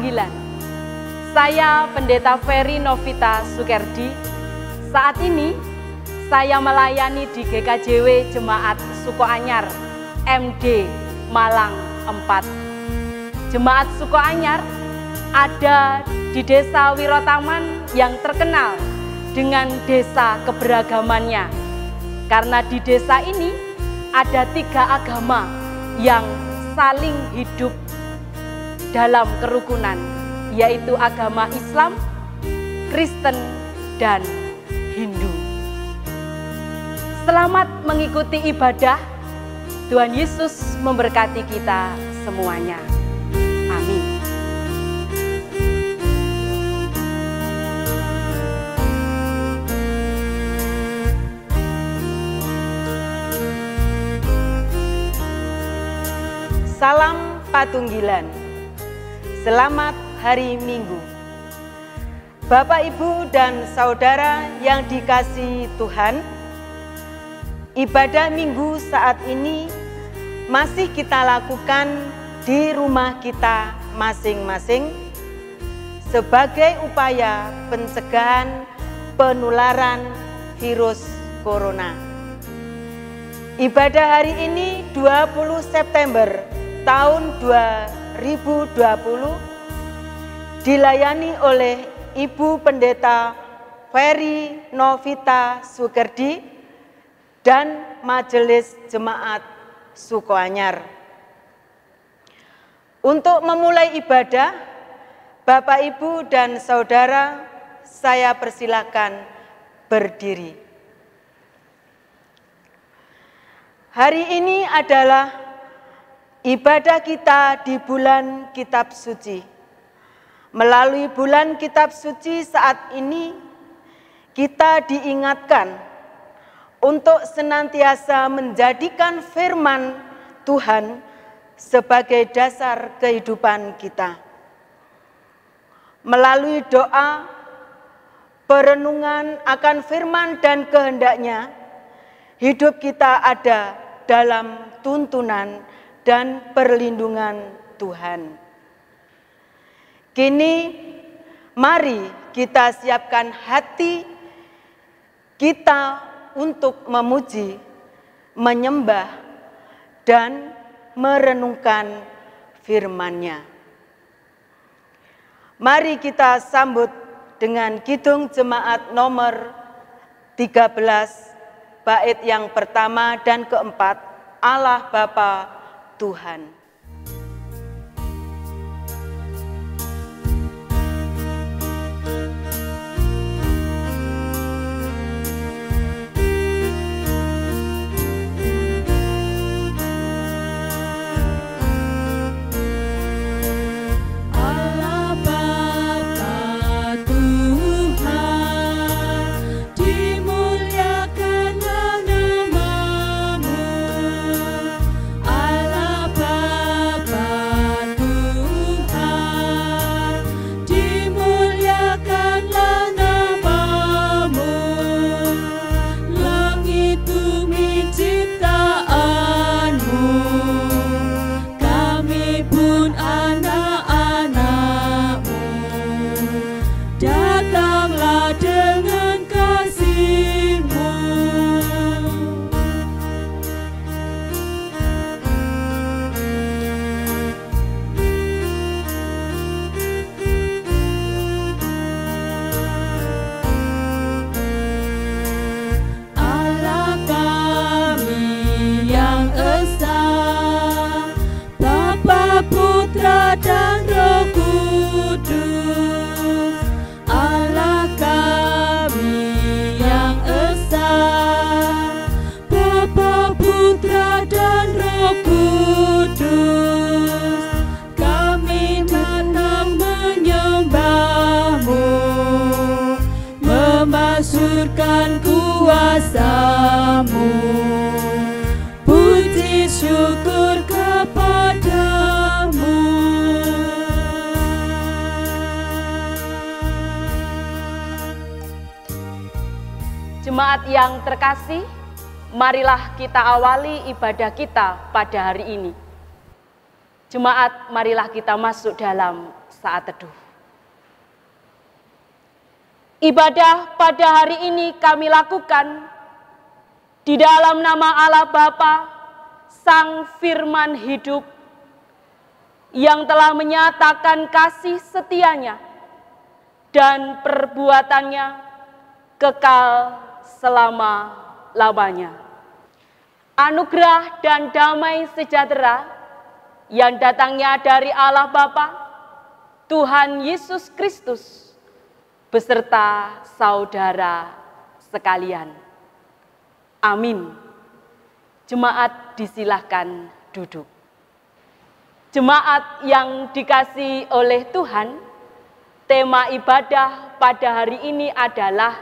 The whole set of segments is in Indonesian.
panggilan. Saya Pendeta Ferry Novita Sukerdi. Saat ini saya melayani di GKJW Jemaat Sukoanyar MD Malang 4. Jemaat Sukoanyar ada di Desa Wirotaman yang terkenal dengan desa keberagamannya. Karena di desa ini ada 3 agama yang saling hidup dalam kerukunan, yaitu agama Islam, Kristen, dan Hindu. Selamat mengikuti ibadah. Tuhan Yesus memberkati kita semuanya. Amin. Salam Patunggilan. Selamat hari Minggu. Bapak, Ibu, dan Saudara yang dikasihi Tuhan, ibadah Minggu saat ini masih kita lakukan di rumah kita masing-masing sebagai upaya pencegahan penularan virus corona. Ibadah hari ini 20 September tahun 2020 dilayani oleh Ibu Pendeta Ferry Novita Sukerdi dan Majelis Jemaat Sukoanyar. Untuk memulai ibadah, Bapak, Ibu, dan Saudara, saya persilakan berdiri. Hari ini adalah ibadah kita di bulan Kitab Suci. Melalui bulan Kitab Suci saat ini, kita diingatkan untuk senantiasa menjadikan firman Tuhan sebagai dasar kehidupan kita. Melalui doa, perenungan akan firman dan kehendaknya, hidup kita ada dalam tuntunan dan perlindungan Tuhan. Kini, mari kita siapkan hati kita untuk memuji, menyembah, dan merenungkan firman-Nya. Mari kita sambut dengan kidung jemaat nomor 13, bait yang pertama dan keempat, Allah Bapa Tuhan. Masyurkan kuasa-Mu, puji syukur kepada-Mu. Jemaat yang terkasih, marilah kita awali ibadah kita pada hari ini. Jemaat, marilah kita masuk dalam saat teduh. Ibadah pada hari ini kami lakukan di dalam nama Allah Bapa, Sang Firman hidup, yang telah menyatakan kasih setianya dan perbuatannya kekal selama-lamanya. Anugerah dan damai sejahtera yang datangnya dari Allah Bapa, Tuhan Yesus Kristus, beserta saudara sekalian. Amin. Jemaat disilahkan duduk. Jemaat yang dikasihi oleh Tuhan, tema ibadah pada hari ini adalah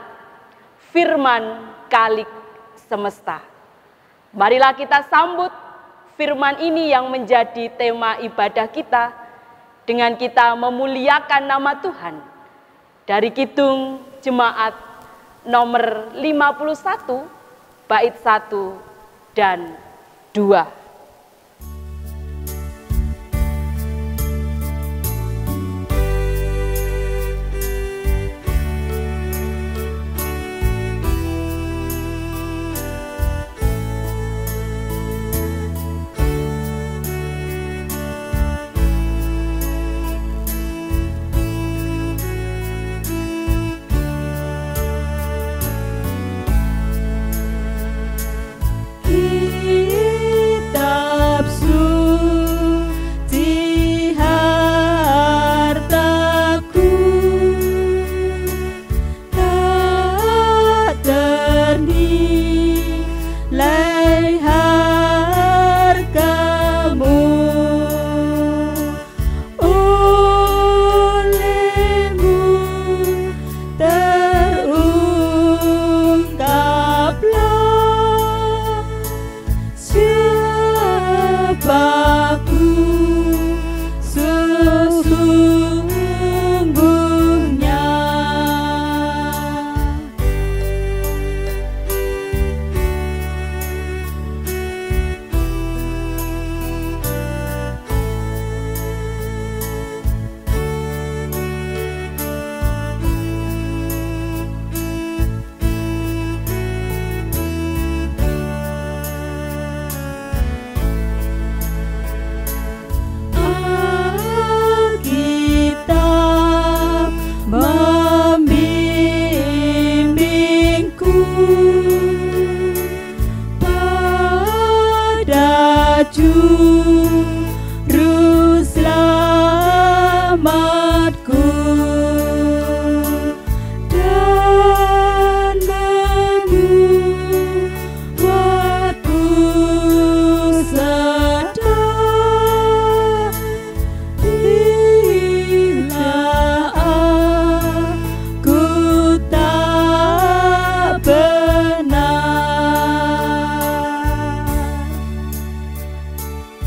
Firman Kalik Semesta. Marilah kita sambut firman ini yang menjadi tema ibadah kita dengan kita memuliakan nama Tuhan. Dari Kidung Jemaat nomor 51, bait 1 dan 2.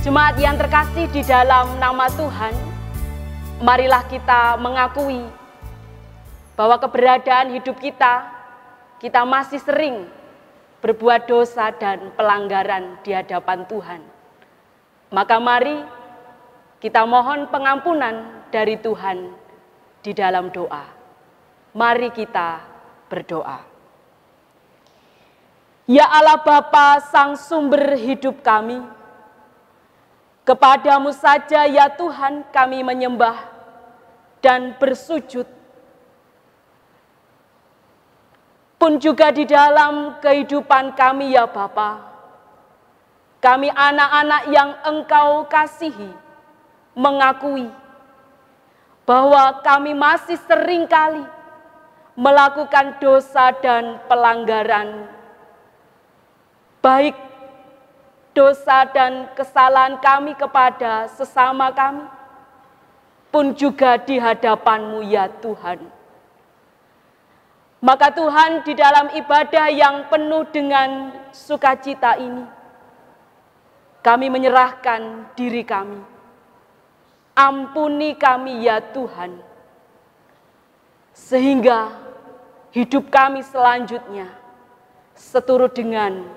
Jemaat yang terkasih di dalam nama Tuhan, marilah kita mengakui bahwa keberadaan hidup kita masih sering berbuat dosa dan pelanggaran di hadapan Tuhan. Maka mari kita mohon pengampunan dari Tuhan di dalam doa. Mari kita berdoa. Ya Allah Bapa, Sang Sumber hidup kami, kepadamu saja ya Tuhan kami menyembah dan bersujud. Pun juga di dalam kehidupan kami ya Bapa, kami anak-anak yang Engkau kasihi mengakui bahwa kami masih seringkali melakukan dosa dan pelanggaran, baik dosa dan kesalahan kami kepada sesama kami, pun juga di hadapan-Mu ya Tuhan. Maka Tuhan, di dalam ibadah yang penuh dengan sukacita ini, kami menyerahkan diri kami. Ampuni kami ya Tuhan, sehingga hidup kami selanjutnya seturut dengan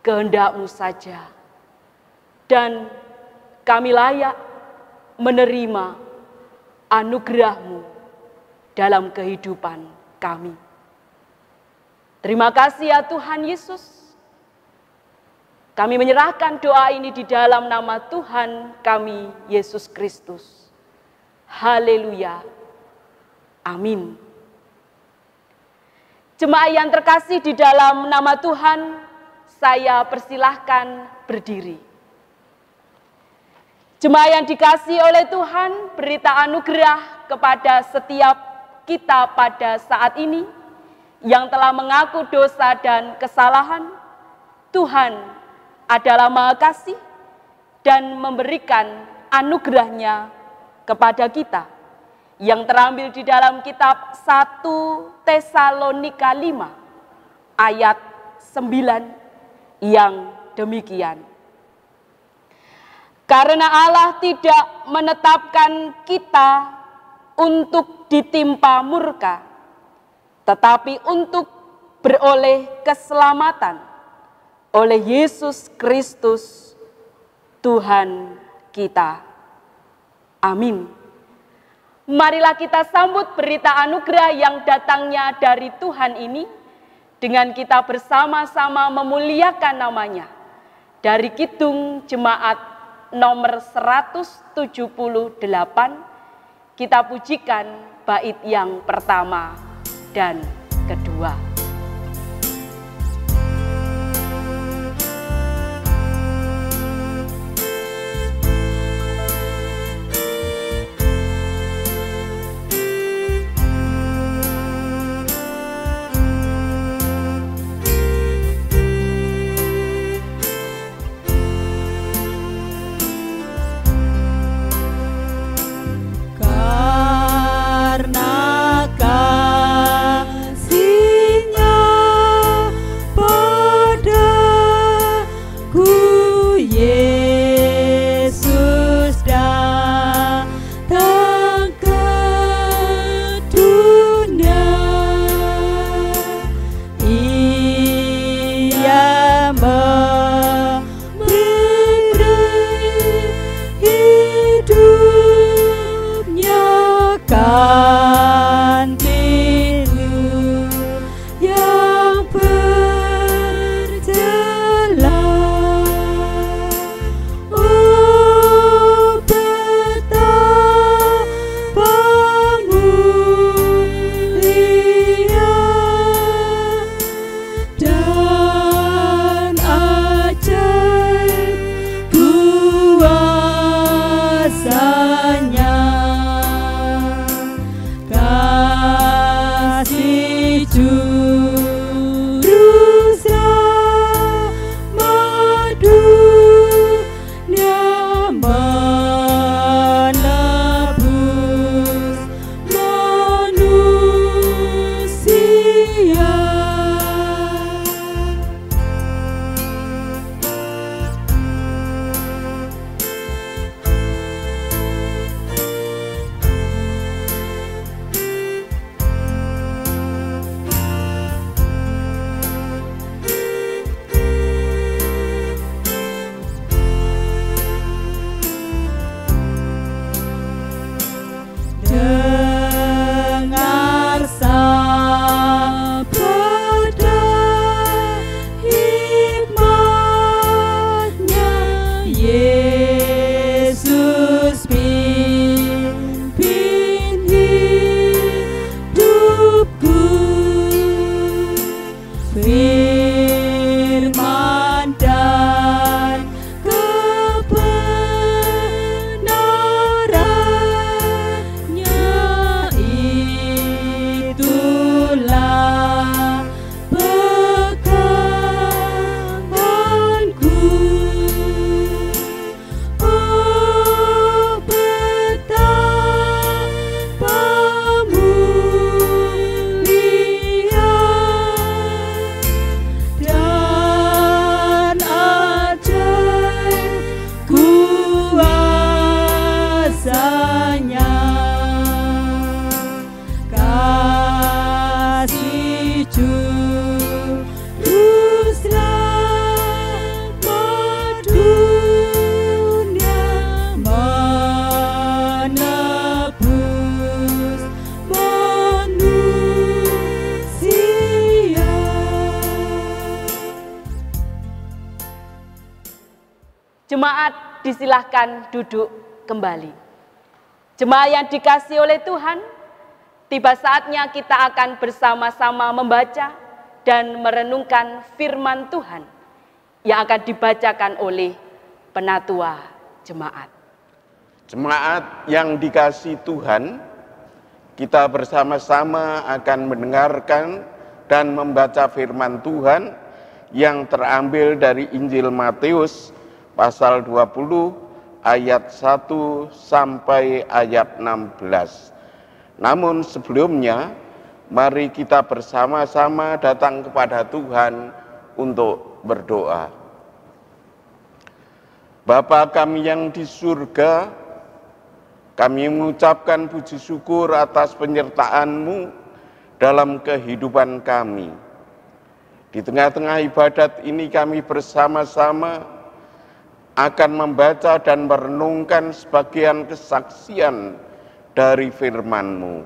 kehendak-Mu saja, dan kami layak menerima anugerah-Mu dalam kehidupan kami. Terima kasih ya Tuhan Yesus. Kami menyerahkan doa ini di dalam nama Tuhan kami, Yesus Kristus. Haleluya. Amin. Jemaat yang terkasih di dalam nama Tuhan, saya persilahkan berdiri. Jemaat yang dikasihi oleh Tuhan, berita anugerah kepada setiap kita pada saat ini yang telah mengaku dosa dan kesalahan. Tuhan adalah Maha Kasih dan memberikan anugerah-Nya kepada kita yang terambil di dalam kitab 1 Tesalonika 5 ayat 9 yang demikian. Karena Allah tidak menetapkan kita untuk ditimpa murka, tetapi untuk beroleh keselamatan oleh Yesus Kristus Tuhan kita. Amin. Marilah kita sambut berita anugerah yang datangnya dari Tuhan ini dengan kita bersama-sama memuliakan namanya. Dari Kidung Jemaat nomor 178, kita pujikan bait yang pertama dan kedua. Karena kasih disilahkan duduk kembali. Jemaat yang dikasihi oleh Tuhan, tiba saatnya kita akan bersama-sama membaca dan merenungkan firman Tuhan yang akan dibacakan oleh penatua jemaat. Jemaat yang dikasihi Tuhan, kita bersama-sama akan mendengarkan dan membaca firman Tuhan yang terambil dari Injil Matius pasal 20 ayat 1 sampai ayat 16. Namun sebelumnya, mari kita bersama-sama datang kepada Tuhan untuk berdoa. Bapa kami yang di surga, kami mengucapkan puji syukur atas penyertaan-Mu dalam kehidupan kami. Di tengah-tengah ibadat ini kami bersama-sama akan membaca dan merenungkan sebagian kesaksian dari firman-Mu.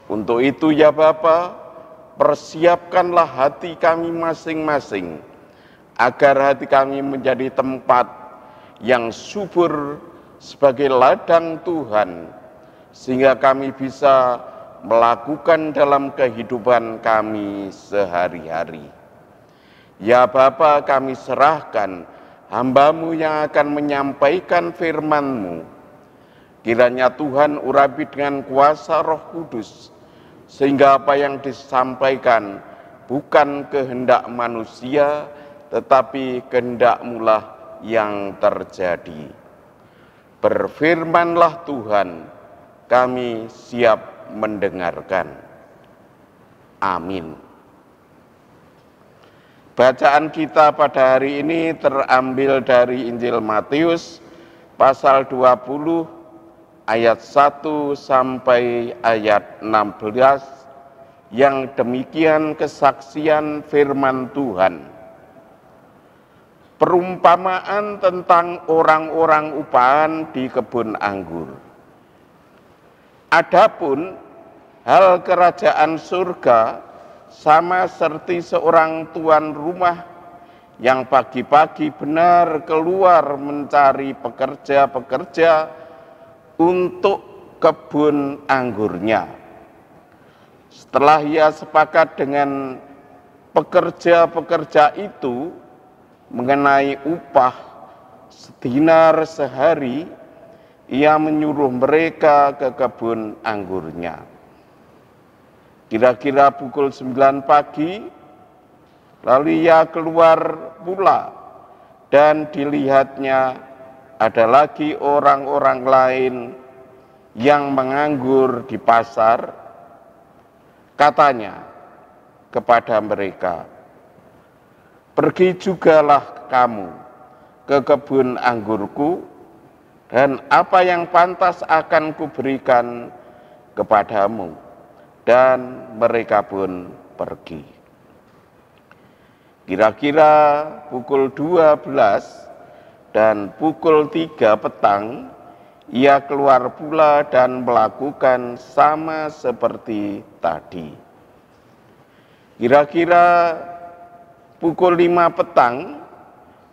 Untuk itu ya Bapa, persiapkanlah hati kami masing-masing, agar hati kami menjadi tempat yang subur sebagai ladang Tuhan, sehingga kami bisa melakukan dalam kehidupan kami sehari-hari. Ya Bapa, kami serahkan hamba-Mu yang akan menyampaikan firman-Mu. Kiranya Tuhan urapi dengan kuasa Roh Kudus, sehingga apa yang disampaikan bukan kehendak manusia, tetapi kehendak-Mu lah yang terjadi. Berfirmanlah Tuhan, kami siap mendengarkan. Amin. Bacaan kita pada hari ini terambil dari Injil Matius pasal 20 ayat 1 sampai ayat 16 yang demikian kesaksian firman Tuhan. Perumpamaan tentang orang-orang upahan di kebun anggur. Adapun hal kerajaan surga sama seperti seorang tuan rumah yang pagi-pagi benar keluar mencari pekerja-pekerja untuk kebun anggurnya. Setelah ia sepakat dengan pekerja-pekerja itu mengenai upah sedinar sehari, ia menyuruh mereka ke kebun anggurnya. Kira-kira pukul 9 pagi, lalu ia keluar pula, dan dilihatnya ada lagi orang-orang lain yang menganggur di pasar. Katanya kepada mereka, "Pergi jugalah kamu ke kebun anggurku, dan apa yang pantas akan kuberikan kepadamu." Dan mereka pun pergi. Kira-kira pukul 12 dan pukul 3 petang, ia keluar pula dan melakukan sama seperti tadi. Kira-kira pukul 5 petang,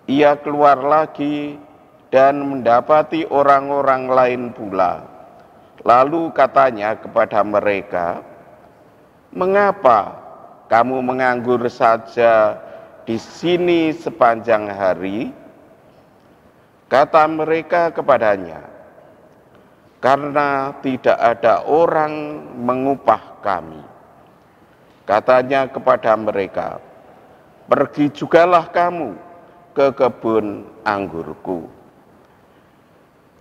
ia keluar lagi dan mendapati orang-orang lain pula. Lalu katanya kepada mereka, "Mengapa kamu menganggur saja di sini sepanjang hari?" Kata mereka kepadanya, "Karena tidak ada orang mengupah kami." Katanya kepada mereka, "Pergi jugalah kamu ke kebun anggurku."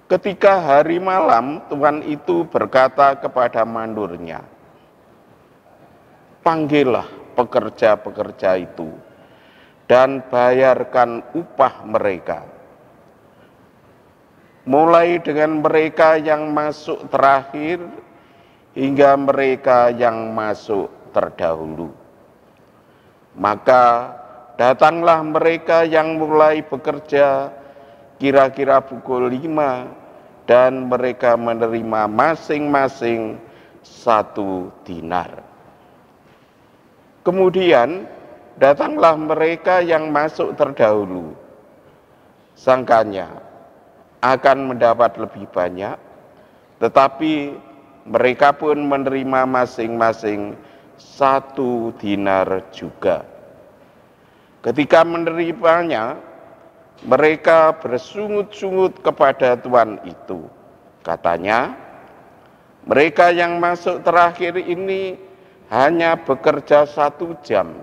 Ketika hari malam, tuan itu berkata kepada mandornya, "Panggillah pekerja-pekerja itu dan bayarkan upah mereka, mulai dengan mereka yang masuk terakhir hingga mereka yang masuk terdahulu." Maka datanglah mereka yang mulai bekerja kira-kira pukul 5, dan mereka menerima masing-masing 1 dinar. Kemudian datanglah mereka yang masuk terdahulu. Sangkanya, akan mendapat lebih banyak, tetapi mereka pun menerima masing-masing 1 dinar juga. Ketika menerimanya, mereka bersungut-sungut kepada tuan itu. Katanya, mereka yang masuk terakhir ini hanya bekerja 1 jam,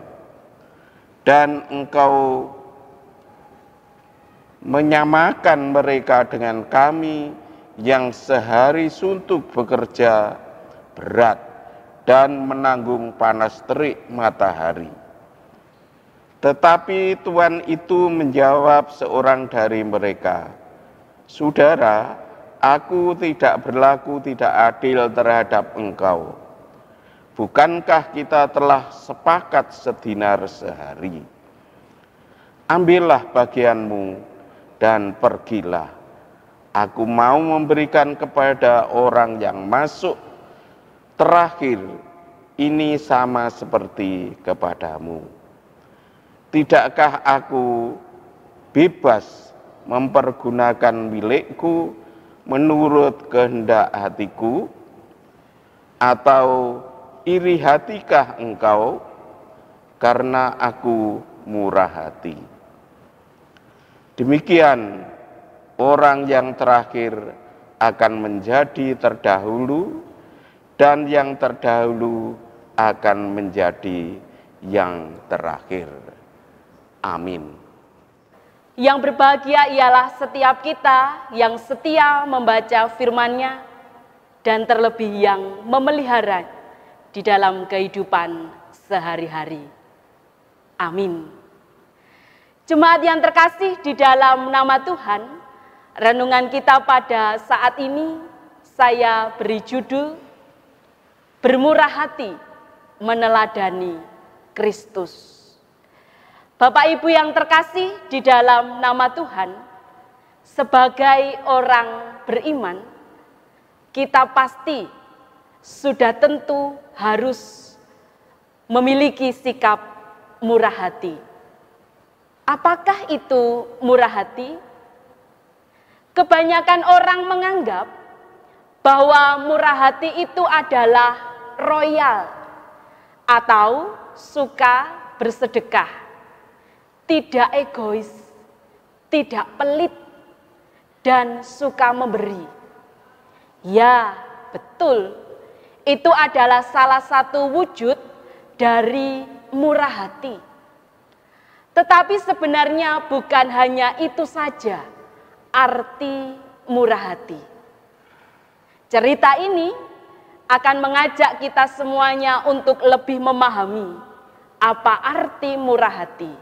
dan engkau menyamakan mereka dengan kami yang sehari suntuk bekerja berat dan menanggung panas terik matahari. Tetapi tuan itu menjawab seorang dari mereka, "Saudara, aku tidak berlaku tidak adil terhadap engkau. Bukankah kita telah sepakat sedinar sehari? Ambillah bagianmu dan pergilah. Aku mau memberikan kepada orang yang masuk terakhir ini sama seperti kepadamu. Tidakkah aku bebas mempergunakan milikku menurut kehendak hatiku? Atau iri hatikah engkau karena aku murah hati?" Demikian orang yang terakhir akan menjadi terdahulu, dan yang terdahulu akan menjadi yang terakhir. Amin. Yang berbahagia ialah setiap kita yang setia membaca firman-Nya dan terlebih yang memelihara di dalam kehidupan sehari-hari. Amin. Jemaat yang terkasih di dalam nama Tuhan, renungan kita pada saat ini saya beri judul Bermurah Hati Meneladani Kristus. Bapak Ibu yang terkasih di dalam nama Tuhan, sebagai orang beriman, kita pasti sudah tentu harus memiliki sikap murah hati. Apakah itu murah hati? Kebanyakan orang menganggap bahwa murah hati itu adalah royal atau suka bersedekah, tidak egois, tidak pelit, dan suka memberi. Ya, betul. Itu adalah salah satu wujud dari murah hati. Tetapi sebenarnya bukan hanya itu saja arti murah hati. Cerita ini akan mengajak kita semuanya untuk lebih memahami apa arti murah hati.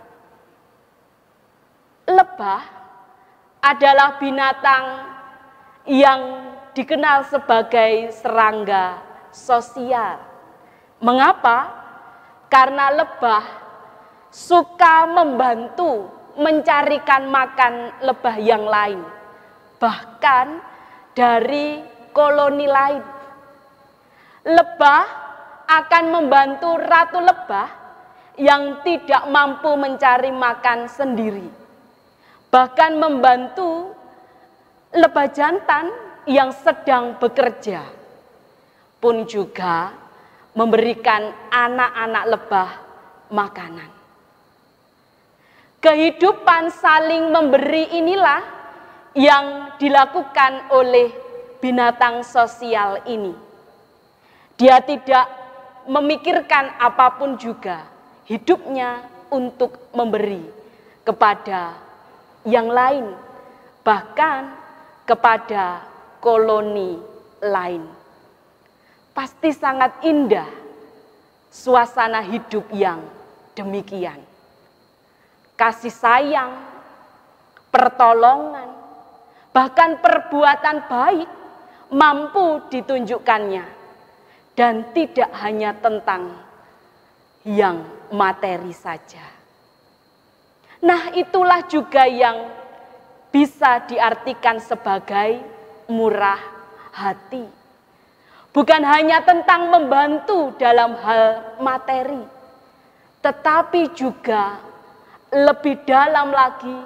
Lebah adalah binatang yang dikenal sebagai serangga sosial. Mengapa? Karena lebah suka membantu mencarikan makan lebah yang lain, bahkan dari koloni lain. Lebah akan membantu ratu lebah yang tidak mampu mencari makan sendiri. Bahkan membantu lebah jantan yang sedang bekerja, pun juga memberikan anak-anak lebah makanan. Kehidupan saling memberi inilah yang dilakukan oleh binatang sosial ini. Dia tidak memikirkan apapun juga, hidupnya untuk memberi kepada yang lain, bahkan kepada koloni lain. Pasti sangat indah suasana hidup yang demikian. Kasih sayang, pertolongan, bahkan perbuatan baik mampu ditunjukkannya, dan tidak hanya tentang yang materi saja. Nah, itulah juga yang bisa diartikan sebagai murah hati. Bukan hanya tentang membantu dalam hal materi, tetapi juga lebih dalam lagi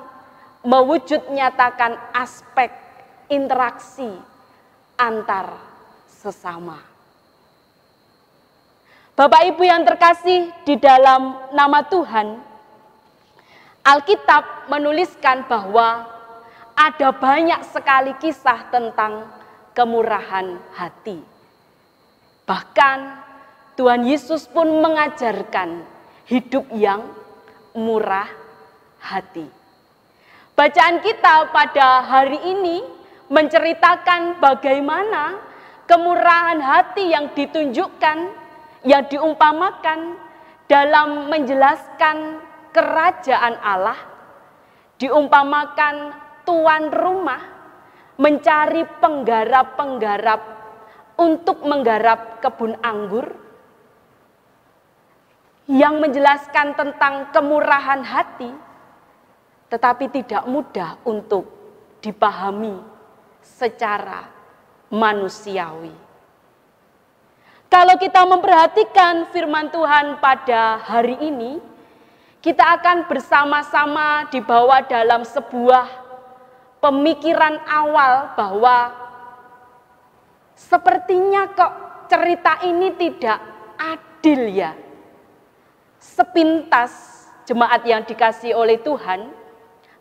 mewujud nyatakan aspek interaksi antar sesama. Bapak Ibu yang terkasih di dalam nama Tuhan, Alkitab menuliskan bahwa ada banyak sekali kisah tentang kemurahan hati. Bahkan Tuhan Yesus pun mengajarkan hidup yang murah hati. Bacaan kita pada hari ini menceritakan bagaimana kemurahan hati yang ditunjukkan, yang diumpamakan dalam menjelaskan kerajaan Allah, diumpamakan tuan rumah mencari penggarap-penggarap untuk menggarap kebun anggur, yang menjelaskan tentang kemurahan hati, tetapi tidak mudah untuk dipahami secara manusiawi. Kalau kita memperhatikan firman Tuhan pada hari ini, kita akan bersama-sama dibawa dalam sebuah pemikiran awal bahwa sepertinya kok cerita ini tidak adil ya. Sepintas jemaat yang dikasihi oleh Tuhan,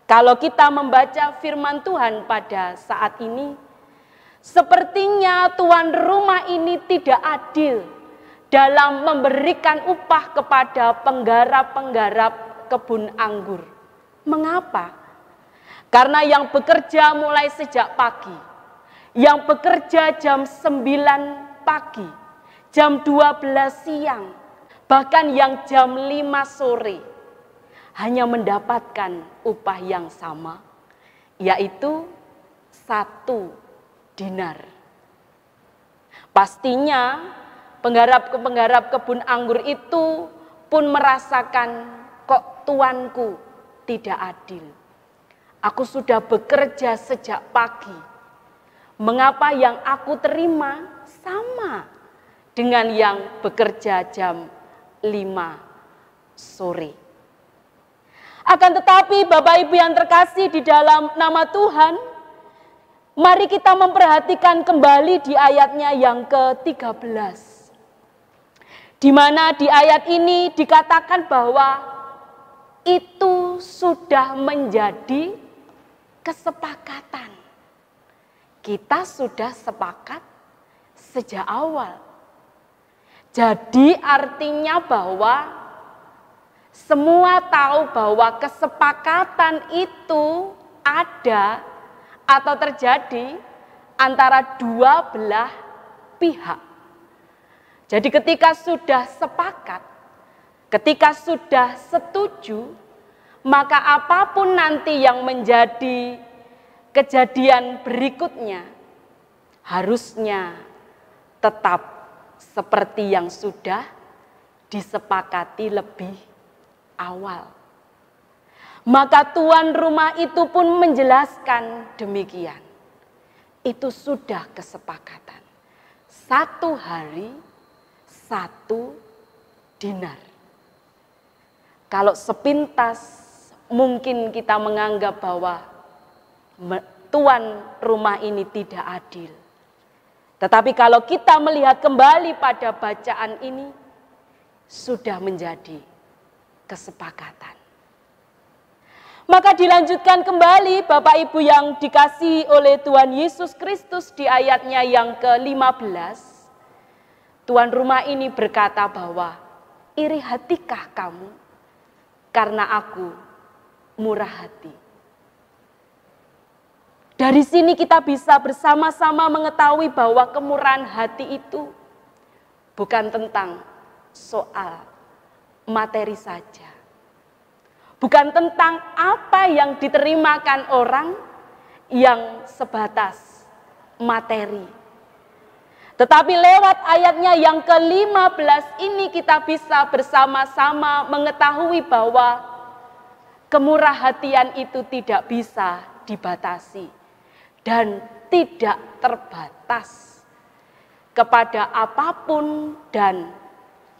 kalau kita membaca firman Tuhan pada saat ini, sepertinya tuan rumah ini tidak adil dalam memberikan upah kepada penggarap-penggarap kebun anggur. Mengapa? Karena yang bekerja mulai sejak pagi, yang bekerja jam 9 pagi, jam 12 siang, bahkan yang jam 5 sore, hanya mendapatkan upah yang sama, yaitu 1 dinar. Pastinya penggarap kebun anggur itu pun merasakan, kok tuanku tidak adil. Aku sudah bekerja sejak pagi, mengapa yang aku terima sama dengan yang bekerja jam 5 sore. Akan tetapi Bapak Ibu yang terkasih di dalam nama Tuhan, mari kita memperhatikan kembali di ayatnya yang ke-13. Di mana di ayat ini dikatakan bahwa itu sudah menjadi kesepakatan. Kita sudah sepakat sejak awal. Jadi artinya bahwa semua tahu bahwa kesepakatan itu ada atau terjadi antara dua belah pihak. Jadi ketika sudah sepakat, ketika sudah setuju, maka apapun nanti yang menjadi kejadian berikutnya harusnya tetap seperti yang sudah disepakati lebih awal. Maka tuan rumah itu pun menjelaskan demikian. Itu sudah kesepakatan. 1 hari 1 dinar. Kalau sepintas mungkin kita menganggap bahwa tuan rumah ini tidak adil. Tetapi kalau kita melihat kembali pada bacaan ini, sudah menjadi kesepakatan. Maka dilanjutkan kembali Bapak Ibu yang dikasihi oleh Tuhan Yesus Kristus di ayatnya yang ke-15. Tuan rumah ini berkata bahwa, iri hatikah kamu karena aku murah hati. Dari sini kita bisa bersama-sama mengetahui bahwa kemurahan hati itu bukan tentang soal materi saja. Bukan tentang apa yang diterimakan orang yang sebatas materi. Tetapi lewat ayatnya yang ke-15 ini kita bisa bersama-sama mengetahui bahwa kemurahhatian itu tidak bisa dibatasi dan tidak terbatas kepada apapun dan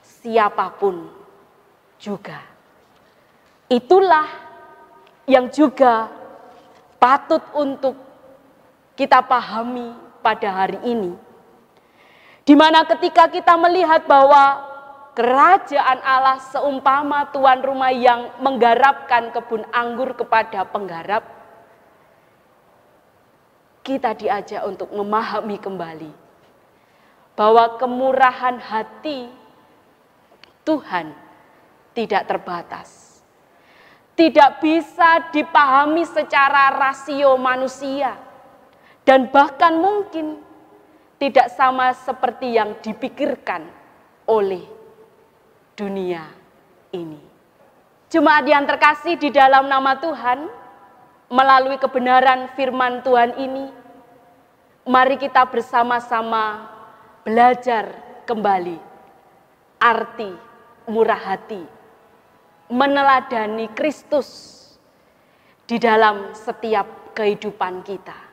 siapapun juga. Itulah yang juga patut untuk kita pahami pada hari ini. Di mana ketika kita melihat bahwa kerajaan Allah seumpama tuan rumah yang menggarapkan kebun anggur kepada penggarap, kita diajak untuk memahami kembali bahwa kemurahan hati Tuhan tidak terbatas. Tidak bisa dipahami secara rasio manusia. Dan bahkan mungkin tidak sama seperti yang dipikirkan oleh dunia ini. Jemaat yang terkasih di dalam nama Tuhan, melalui kebenaran firman Tuhan ini, mari kita bersama-sama belajar kembali arti murah hati, meneladani Kristus di dalam setiap kehidupan kita.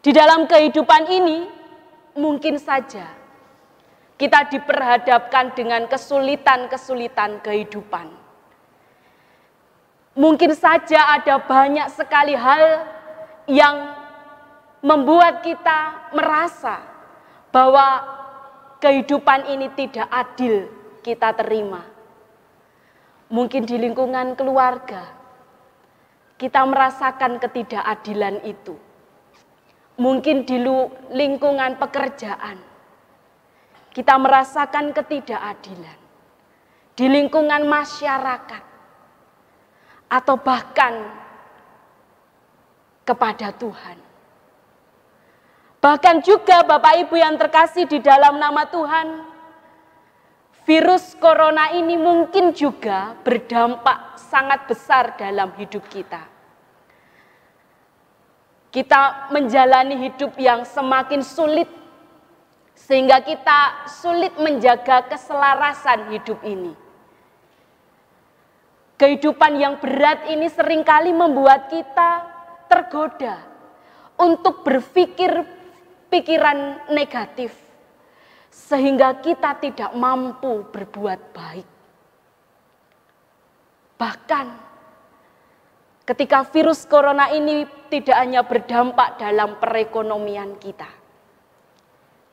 Di dalam kehidupan ini, mungkin saja kita diperhadapkan dengan kesulitan-kesulitan kehidupan. Mungkin saja ada banyak sekali hal yang membuat kita merasa bahwa kehidupan ini tidak adil kita terima. Mungkin di lingkungan keluarga, kita merasakan ketidakadilan itu. Mungkin di lingkungan pekerjaan, kita merasakan ketidakadilan. Di lingkungan masyarakat, atau bahkan kepada Tuhan. Bahkan juga Bapak Ibu yang terkasih di dalam nama Tuhan, virus corona ini mungkin juga berdampak sangat besar dalam hidup kita. Kita menjalani hidup yang semakin sulit, sehingga kita sulit menjaga keselarasan hidup ini. Kehidupan yang berat ini seringkali membuat kita tergoda untuk berpikir pikiran negatif, sehingga kita tidak mampu berbuat baik. Bahkan ketika virus corona ini tidak hanya berdampak dalam perekonomian kita,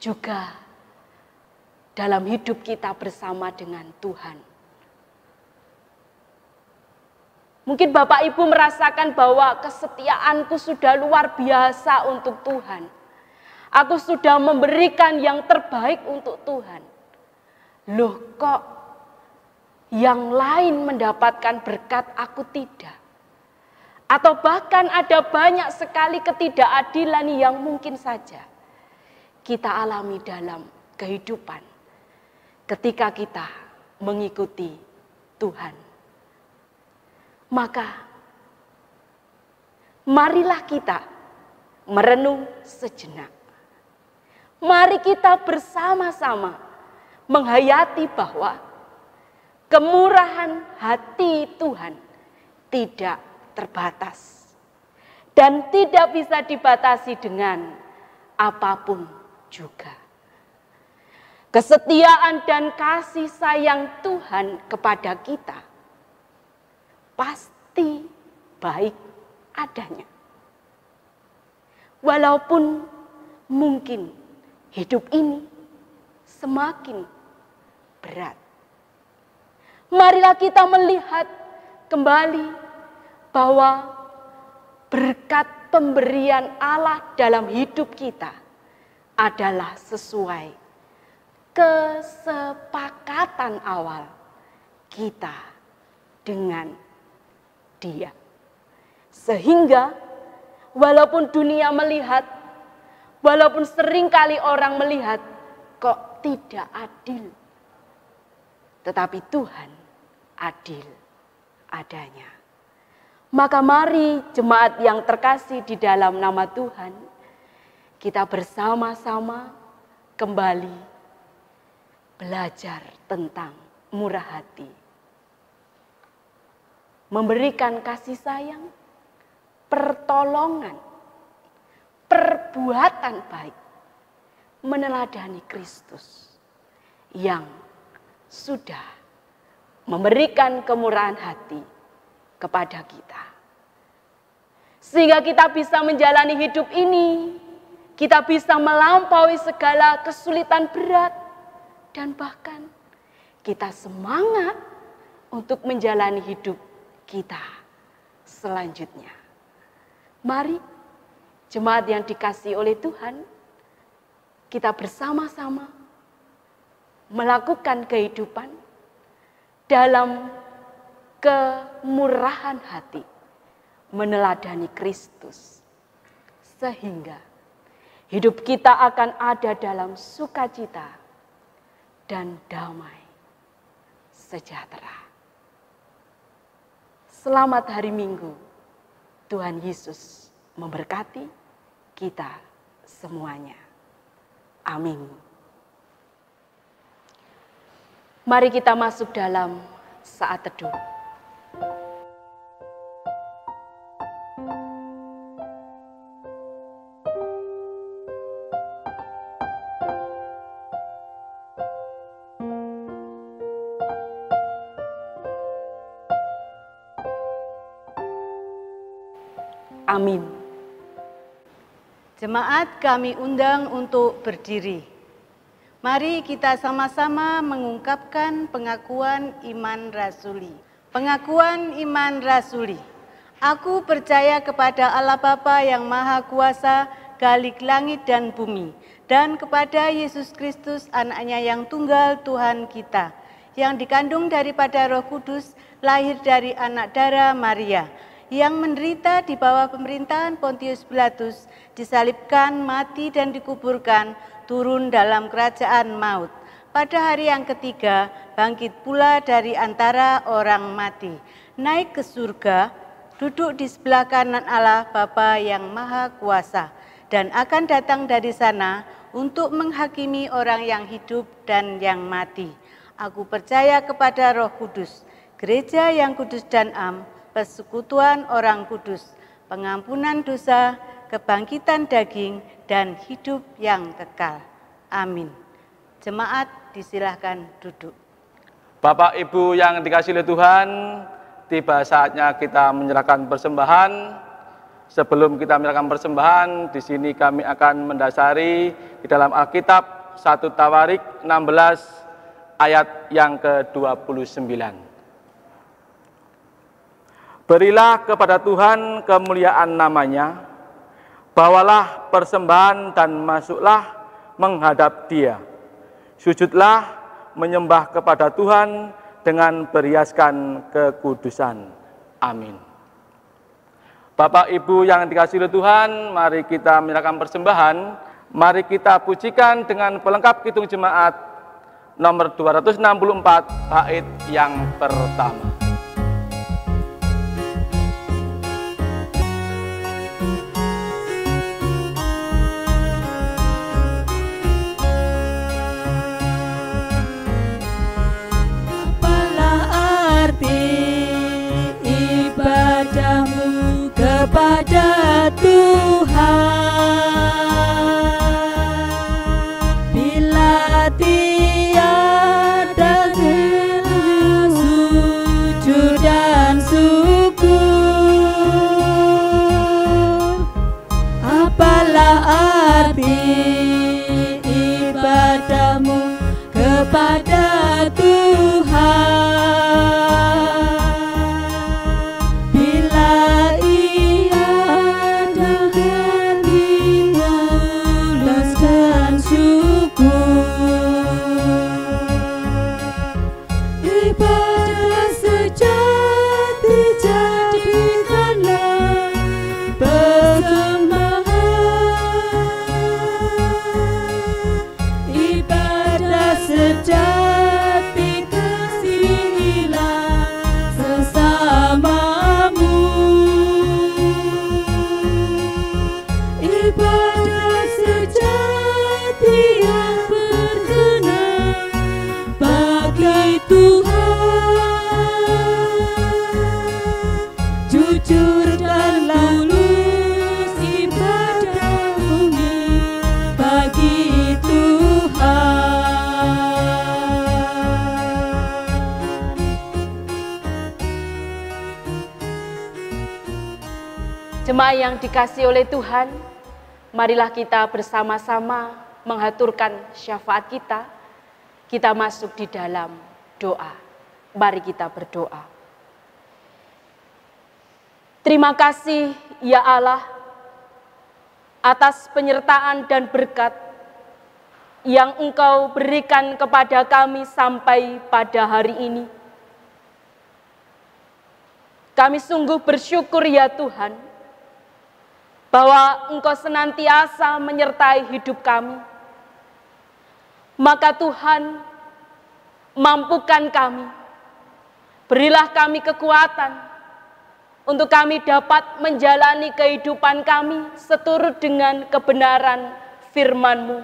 juga dalam hidup kita bersama dengan Tuhan. Mungkin Bapak Ibu merasakan bahwa kesetiaanku sudah luar biasa untuk Tuhan. Aku sudah memberikan yang terbaik untuk Tuhan. Loh kok yang lain mendapatkan berkat, aku tidak? Atau bahkan ada banyak sekali ketidakadilan yang mungkin saja kita alami dalam kehidupan ketika kita mengikuti Tuhan. Maka marilah kita merenung sejenak. Mari kita bersama-sama menghayati bahwa kemurahan hati Tuhan tidak terbatas dan tidak bisa dibatasi dengan apapun juga. Kesetiaan dan kasih sayang Tuhan kepada kita pasti baik adanya. Walaupun mungkin hidup ini semakin berat. Marilah kita melihat kembali bahwa berkat pemberian Allah dalam hidup kita adalah sesuai kesepakatan awal kita dengan Dia. Sehingga walaupun dunia melihat, walaupun seringkali orang melihat kok tidak adil, tetapi Tuhan adil adanya. Maka mari jemaat yang terkasih di dalam nama Tuhan, kita bersama-sama kembali belajar tentang murah hati. Memberikan kasih sayang, pertolongan, perbuatan baik, meneladani Kristus yang sudah memberikan kemurahan hati kepada kita. Sehingga kita bisa menjalani hidup ini, kita bisa melampaui segala kesulitan berat, dan bahkan kita semangat untuk menjalani hidup kita selanjutnya. Mari, jemaat yang dikasihi oleh Tuhan, kita bersama-sama melakukan kehidupan dalam kemurahan hati, meneladani Kristus, sehingga hidup kita akan ada dalam sukacita dan damai sejahtera. Selamat hari Minggu. Tuhan Yesus memberkati kita semuanya. Amin. Mari kita masuk dalam saat teduh. Amin. Jemaat kami undang untuk berdiri. Mari kita sama-sama mengungkapkan pengakuan iman rasuli. Pengakuan iman rasuli. Aku percaya kepada Allah Bapa yang Maha Kuasa, Khalik langit dan bumi, dan kepada Yesus Kristus, Anaknya yang tunggal Tuhan kita, yang dikandung daripada Roh Kudus, lahir dari anak darah Maria, yang menderita di bawah pemerintahan Pontius Pilatus, disalibkan, mati dan dikuburkan, turun dalam kerajaan maut. Pada hari yang ketiga, bangkit pula dari antara orang mati, naik ke surga, duduk di sebelah kanan Allah Bapa yang Maha Kuasa, dan akan datang dari sana untuk menghakimi orang yang hidup dan yang mati. Aku percaya kepada Roh Kudus, gereja yang kudus dan am, persekutuan orang kudus, pengampunan dosa, kebangkitan daging, dan hidup yang kekal. Amin. Jemaat disilahkan duduk. Bapak Ibu yang dikasihi oleh Tuhan, tiba saatnya kita menyerahkan persembahan. Sebelum kita menyerahkan persembahan, di sini kami akan mendasari di dalam Alkitab 1 Tawarik 16 ayat yang ke-29. Berilah kepada Tuhan kemuliaan namanya, bawalah persembahan dan masuklah menghadap Dia. Sujudlah menyembah kepada Tuhan dengan berhiaskan kekudusan. Amin. Bapak Ibu yang dikasihi oleh Tuhan, mari kita menyerahkan persembahan. Mari kita pujikan dengan pelengkap Kidung Jemaat nomor 264 bait yang pertama. Kepada Tuhan, bila tiada sujud dan syukur, apalah arti ibadahmu kepada Tuhan? Sejati kasih Jemaat yang dikasihi oleh Tuhan, marilah kita bersama-sama menghaturkan syafaat kita. Kita masuk di dalam doa. Mari kita berdoa. Terima kasih ya Allah atas penyertaan dan berkat yang Engkau berikan kepada kami sampai pada hari ini. Kami sungguh bersyukur ya Tuhan, bahwa Engkau senantiasa menyertai hidup kami. Maka Tuhan, mampukan kami, berilah kami kekuatan untuk kami dapat menjalani kehidupan kami seturut dengan kebenaran firman-Mu.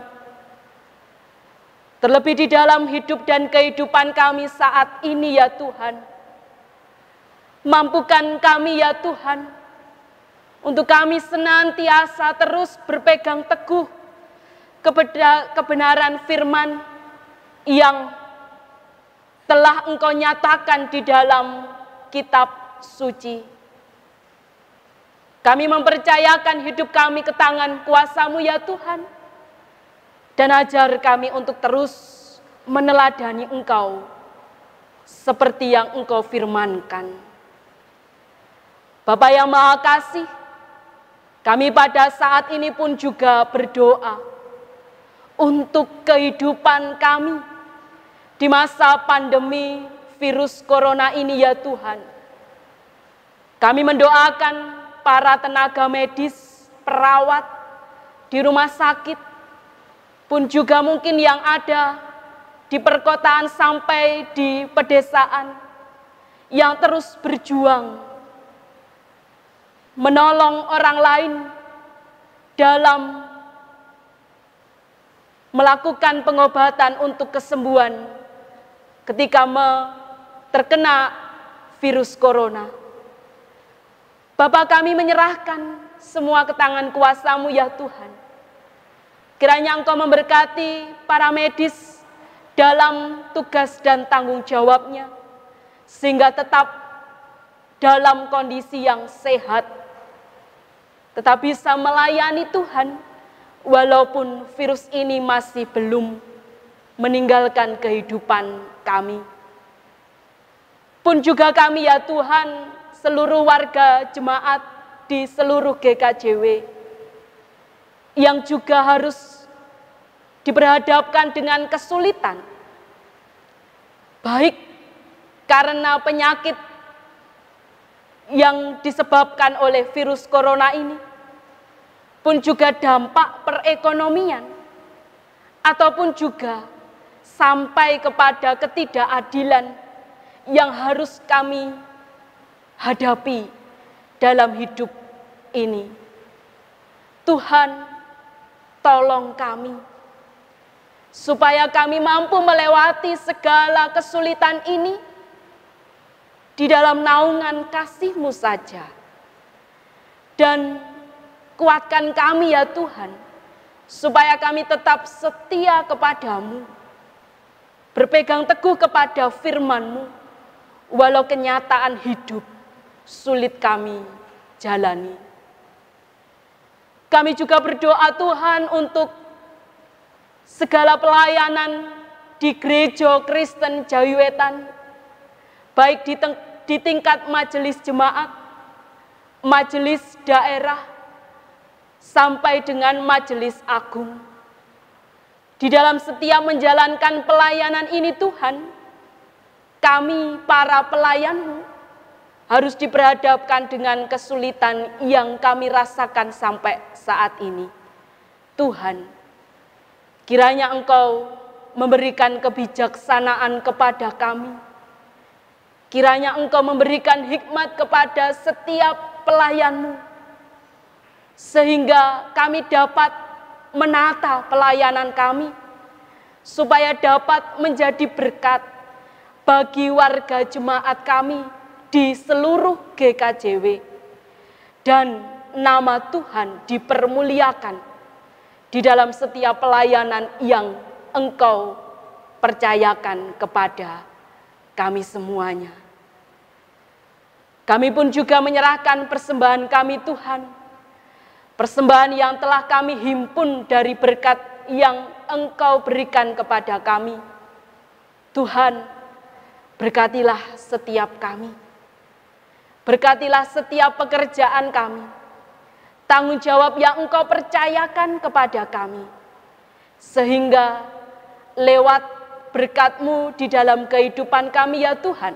Terlebih di dalam hidup dan kehidupan kami saat ini ya Tuhan. Mampukan kami ya Tuhan, untuk kami senantiasa terus berpegang teguh kepada kebenaran firman yang telah Engkau nyatakan di dalam kitab suci. Kami mempercayakan hidup kami ke tangan kuasa-Mu ya Tuhan, dan ajar kami untuk terus meneladani Engkau seperti yang Engkau firmankan. Bapa yang Maha Kasih, kami pada saat ini pun juga berdoa untuk kehidupan kami di masa pandemi virus corona ini ya Tuhan. Kami mendoakan para tenaga medis, perawat di rumah sakit, pun juga mungkin yang ada di perkotaan sampai di pedesaan, yang terus berjuang menolong orang lain dalam melakukan pengobatan untuk kesembuhan ketika terkena virus corona. Bapa, kami menyerahkan semua ke tangan kuasa-Mu ya Tuhan. Kiranya Engkau memberkati para medis dalam tugas dan tanggung jawabnya, sehingga tetap dalam kondisi yang sehat, tetap bisa melayani Tuhan, walaupun virus ini masih belum meninggalkan kehidupan kami. Pun juga kami ya Tuhan, seluruh warga jemaat di seluruh GKJW, yang juga harus diperhadapkan dengan kesulitan, baik karena penyakit yang disebabkan oleh virus corona ini, pun juga dampak perekonomian, ataupun juga sampai kepada ketidakadilan yang harus kami hadapi dalam hidup ini. Tuhan, tolong kami, supaya kami mampu melewati segala kesulitan ini di dalam naungan kasih-Mu saja. Dan kuatkan kami ya Tuhan, supaya kami tetap setia kepada-Mu, berpegang teguh kepada firman-Mu, walau kenyataan hidup sulit kami jalani. Kami juga berdoa Tuhan untuk segala pelayanan di Gereja Kristen Jawiwetan, baik di tingkat majelis jemaat, majelis daerah, sampai dengan majelis agung. Di dalam setiap menjalankan pelayanan ini Tuhan, kami para pelayan-Mu harus diperhadapkan dengan kesulitan yang kami rasakan sampai saat ini. Tuhan, kiranya Engkau memberikan kebijaksanaan kepada kami. Kiranya Engkau memberikan hikmat kepada setiap pelayan-Mu, sehingga kami dapat menata pelayanan kami, supaya dapat menjadi berkat bagi warga jemaat kami di seluruh GKJW, dan nama Tuhan dipermuliakan di dalam setiap pelayanan yang Engkau percayakan kepada kami semuanya. Kami pun juga menyerahkan persembahan kami Tuhan persembahan yang telah kami himpun dari berkat yang Engkau berikan kepada kami. Tuhan, berkatilah setiap kami. Berkatilah setiap pekerjaan kami. Tanggung jawab yang Engkau percayakan kepada kami. Sehingga lewat berkat-Mu di dalam kehidupan kami ya Tuhan,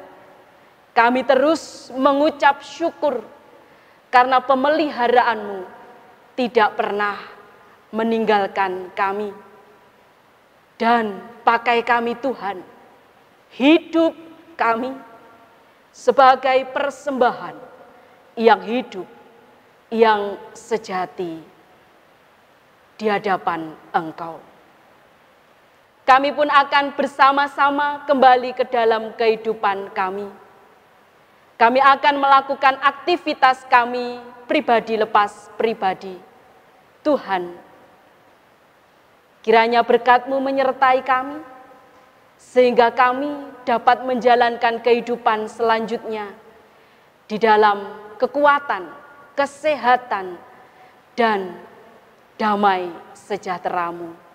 kami terus mengucap syukur karena pemeliharaanmu tidak pernah meninggalkan kami. Dan pakai kami Tuhan, hidup kami sebagai persembahan yang hidup, yang sejati di hadapan Engkau. Kami pun akan bersama-sama kembali ke dalam kehidupan kami. Kami akan melakukan aktivitas kami pribadi lepas pribadi. Tuhan, kiranya berkat-Mu menyertai kami, sehingga kami dapat menjalankan kehidupan selanjutnya di dalam kekuatan, kesehatan, dan damai sejahtera-Mu.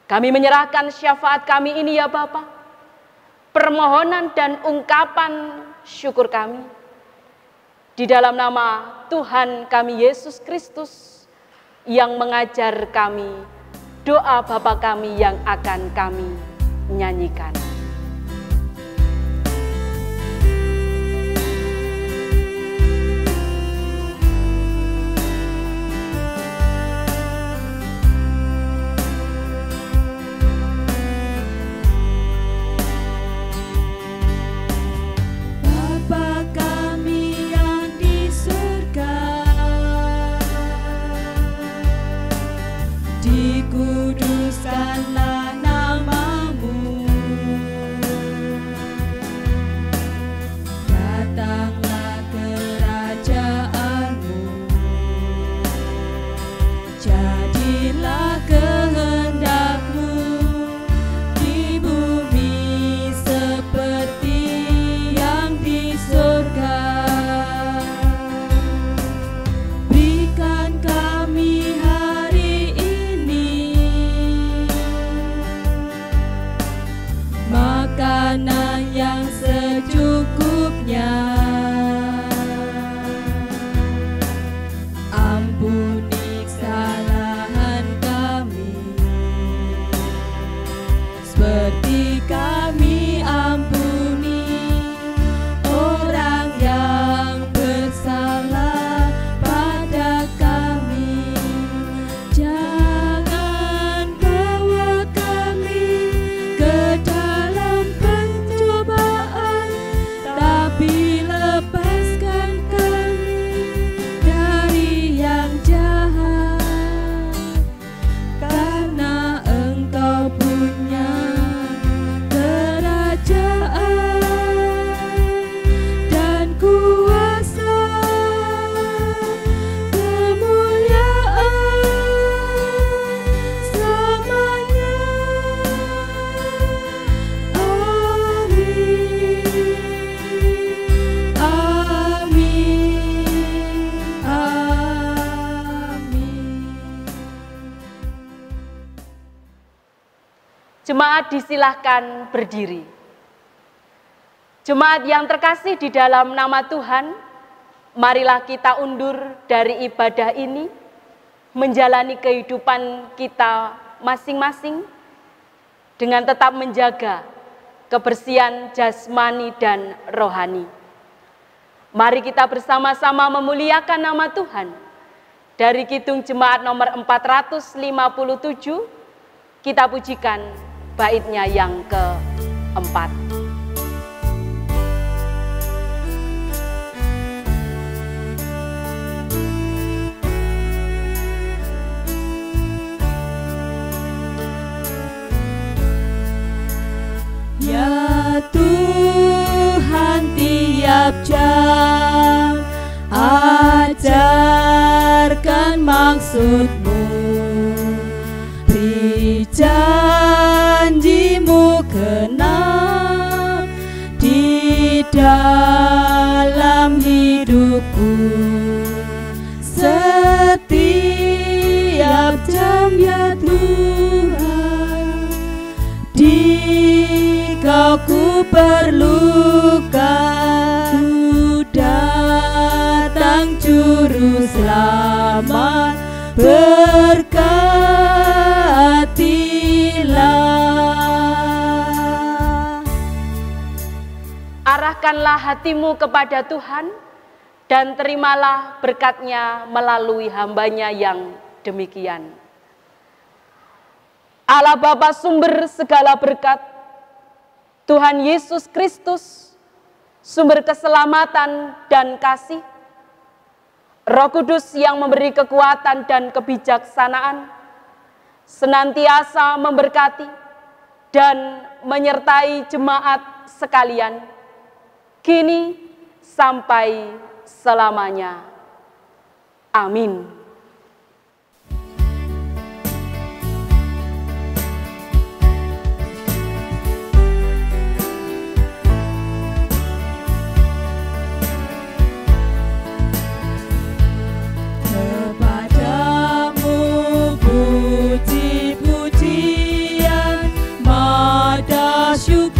Kami menyerahkan syafaat kami ini ya Bapa, permohonan dan ungkapan syukur kami di dalam nama Tuhan kami Yesus Kristus yang mengajar kami doa Bapa kami yang akan kami nyanyikan. Dikuduskanlah nama-Mu, datanglah kerajaan-Mu, jadilah kehendak-Mu di bumi seperti yang di surga. Berikan kami makanan yang secukupnya. Ampuni kesalahan kami, seperti kami ampuni orang yang bersalah pada kami. Jangan bawa kami ke dalam pencobaan, tapi lepaskan kami dari yang jahat. Karena Engkau punya kerajaan dan kuasa, kemuliaan selamanya. Amin. Amin. Amin. Jemaat disilahkan berdiri. Jemaat yang terkasih di dalam nama Tuhan, marilah kita undur dari ibadah ini, menjalani kehidupan kita masing-masing dengan tetap menjaga kebersihan jasmani dan rohani. Mari kita bersama-sama memuliakan nama Tuhan. Dari Kidung Jemaat nomor 457, kita pujikan baitnya yang keempat. Ya Tuhan, tiap jam ajarkan maksud-Mu, beri janji-Mu genap di dalam hidupku. Engkau ku perlukan. Ku datang Juru Selamat, berkatilah. Arahkanlah hatimu kepada Tuhan dan terimalah berkat-Nya melalui hamba-Nya yang demikian. Allah Bapa sumber segala berkat, Tuhan Yesus Kristus, sumber keselamatan dan kasih, Roh Kudus yang memberi kekuatan dan kebijaksanaan, senantiasa memberkati dan menyertai jemaat sekalian, kini sampai selamanya. Amin. Kepadamu puji-pujian, mada syukur